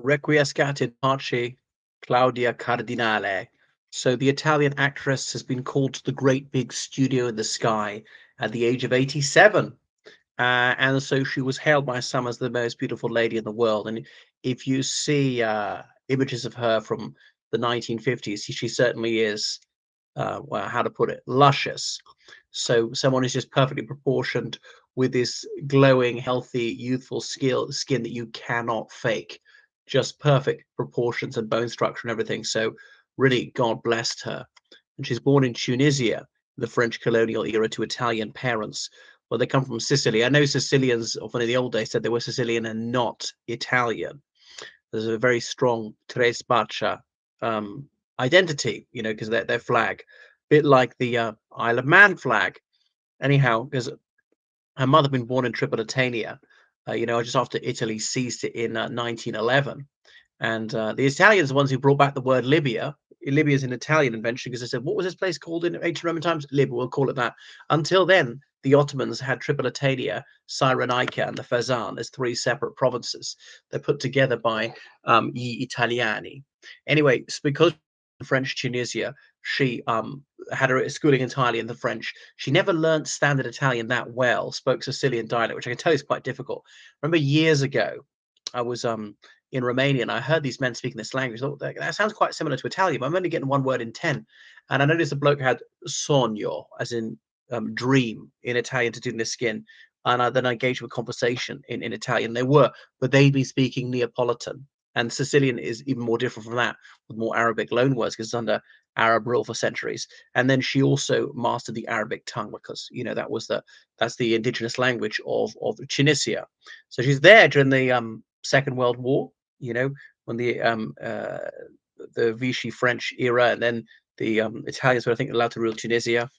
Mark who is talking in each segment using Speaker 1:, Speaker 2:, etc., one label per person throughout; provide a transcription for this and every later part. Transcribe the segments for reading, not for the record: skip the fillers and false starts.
Speaker 1: Requiescat in pace, Claudia Cardinale. So the Italian actress has been called to the great big studio in the sky at the age of 87. And so she was hailed by some as the most beautiful lady in the world. And if you see images of her from the 1950s, she certainly is, well, how to put it, luscious. So someone who's just perfectly proportioned with this glowing, healthy, youthful skin that you cannot fake. Just perfect proportions and bone structure and everything. So really, God blessed her. And she's born in Tunisia, the French colonial era, to Italian parents. Well, they come from Sicily. I know Sicilians, often in the old days, said they were Sicilian and not Italian. There's a very strong Tres Barca um, identity, because their flag, bit like the Isle of Man flag. Anyhow, because her mother had been born in Tripolitania, just after Italy seized it in 1911. And the Italians are the ones who brought back the word Libya. Libya is an Italian invention because they said, what was this place called in ancient Roman times? Libya, we'll call it that. Until then, the Ottomans had Tripolitania, Cyrenaica, and the Fezzan as three separate provinces. They're put together by Gli Italiani. Anyway, it's because French Tunisia, she had her schooling entirely in the French. She never learnt standard Italian that well, spoke Sicilian dialect, which I can tell you is quite difficult. I remember years ago, I was in Romania, and I heard these men speaking this language. I thought that sounds quite similar to Italian, but I'm only getting one word in 10. And I noticed the bloke had sogno, as in dream, in Italian to do in the skin. And then I engaged with conversation in Italian. But they'd been speaking Neapolitan. And Sicilian is even more different from that, with more Arabic loanwords because it's under Arab rule for centuries. And then she also mastered the Arabic tongue because that's the indigenous language of Tunisia. So she's there during the Second World War, when the Vichy French era, and then the Italians were, I think, allowed to rule Tunisia,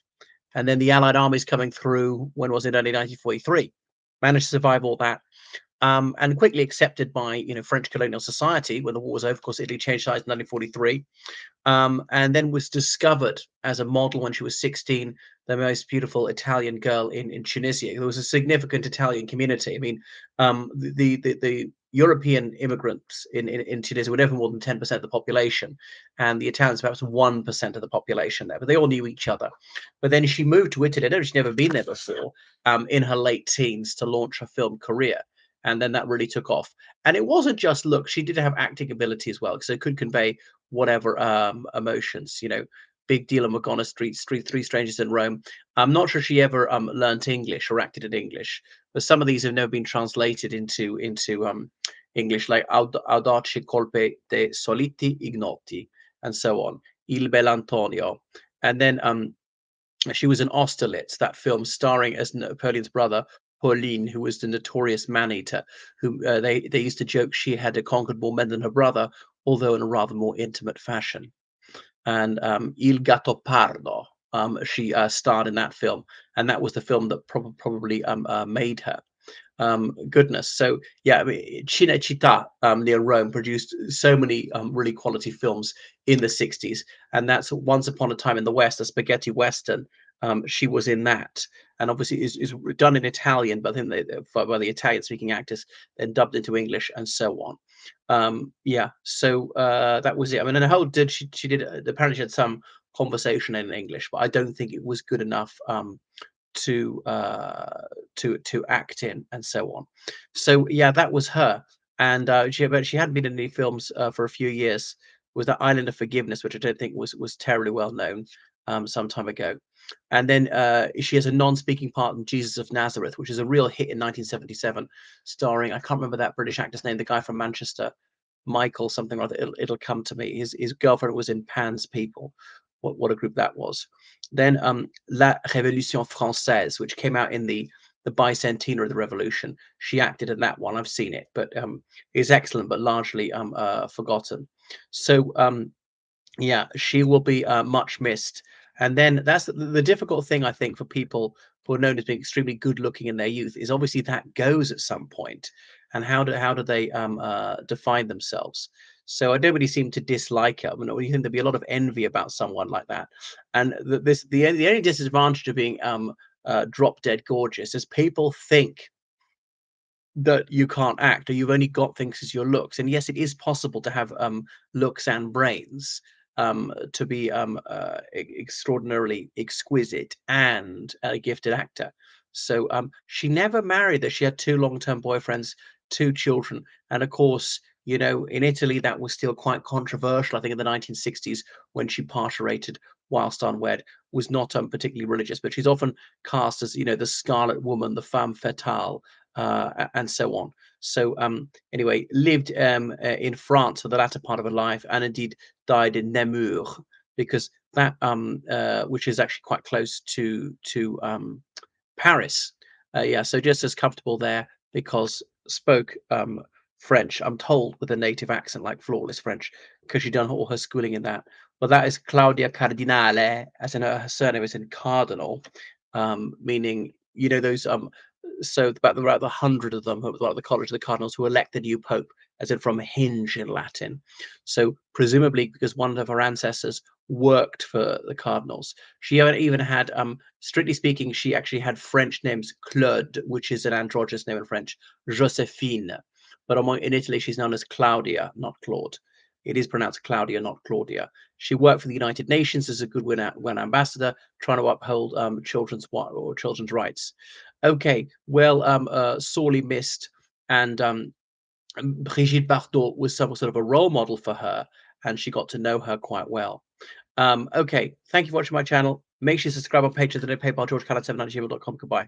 Speaker 1: and then the Allied armies coming through. When was it? Only 1943. Managed to survive all that, and quickly accepted by French colonial society when the war was over. Of course, Italy changed sides in 1943, and then was discovered as a model when she was 16, the most beautiful Italian girl in Tunisia. There was a significant Italian community. I mean, the European immigrants in Tunisia were never more than 10% of the population, and the Italians perhaps 1% of the population there, but they all knew each other. But then she moved to Italy. I know she'd never been there before, in her late teens to launch her film career. And then that really took off. And it wasn't just look, she did have acting ability as well, because it could convey whatever emotions, Big deal on Magona Street, Three Strangers in Rome. I'm not sure she ever learnt English or acted in English, but some of these have never been translated into English, like Audace colpe de soliti ignoti, and so on. Il Bell'Antonio. And then she was in Austerlitz, that film starring as Napoleon's brother, Pauline, who was the notorious man-eater, who they used to joke she had conquered more men than her brother, although in a rather more intimate fashion. And Il Gattopardo, she starred in that film, and that was the film that probably made her. Goodness. So yeah, I mean, Cinecittà near Rome produced so many really quality films in the 60s, and that's Once Upon a Time in the West, a spaghetti western. She was in that, and obviously is done in Italian, but then by the Italian speaking actors, then dubbed into English and so on. Yeah, so that was it. I mean, and how did she did apparently she had some conversation in English, but I don't think it was good enough to act in and so on. So yeah, that was her. And but she hadn't been in any films for a few years. Was that Island of Forgiveness, which I don't think was terribly well known some time ago. And then she has a non-speaking part in Jesus of Nazareth, which is a real hit in 1977, starring, I can't remember that British actor's name, the guy from Manchester, Michael something or other. It'll come to me. His girlfriend was in Pan's People. What a group that was. Then La Révolution Française, which came out in the bicentenary of the revolution. She acted in that one. I've seen it, but it's excellent, but largely forgotten. So yeah, she will be much missed. And then that's the difficult thing, I think, for people who are known as being extremely good looking in their youth, is obviously that goes at some point. And how do they define themselves? So I don't really seem to dislike her. I mean, you think there'd be a lot of envy about someone like that. And the only disadvantage of being drop dead gorgeous is people think that you can't act, or you've only got things as your looks. And yes, it is possible to have looks and brains, to be extraordinarily exquisite and a gifted actor. So she never married. That she had two long-term boyfriends, two children, and of course, in Italy that was still quite controversial. I think in the 1960s, when she parturited whilst unwed, was not particularly religious. But she's often cast as the Scarlet Woman, the femme fatale, and so on. So anyway, lived in France for the latter part of her life, and indeed died in Namur, because that which is actually quite close to Paris. Yeah, so just as comfortable there, because spoke French, I'm told, with a native accent, like flawless French, because she'd done all her schooling in that. But that is Claudia Cardinale, as in her surname is in cardinal, meaning those so about the 100 of them, about the College of the Cardinals, who elect the new pope, as in from hinge in Latin. So presumably because one of her ancestors worked for the cardinals. She even had, strictly speaking, she actually had French names: Claude, which is an androgynous name in French, Josephine. But in Italy, she's known as Claudia, not Claude. It is pronounced Claudia, not Claudia. She worked for the United Nations as a goodwill ambassador, trying to uphold children's rights. Okay, well, sorely missed, and Brigitte Bardot was some sort of a role model for her, and she got to know her quite well. Okay, thank you for watching my channel. Make sure you subscribe on Patreon, and PayPal, georgecallahan7@gmail.com. Goodbye.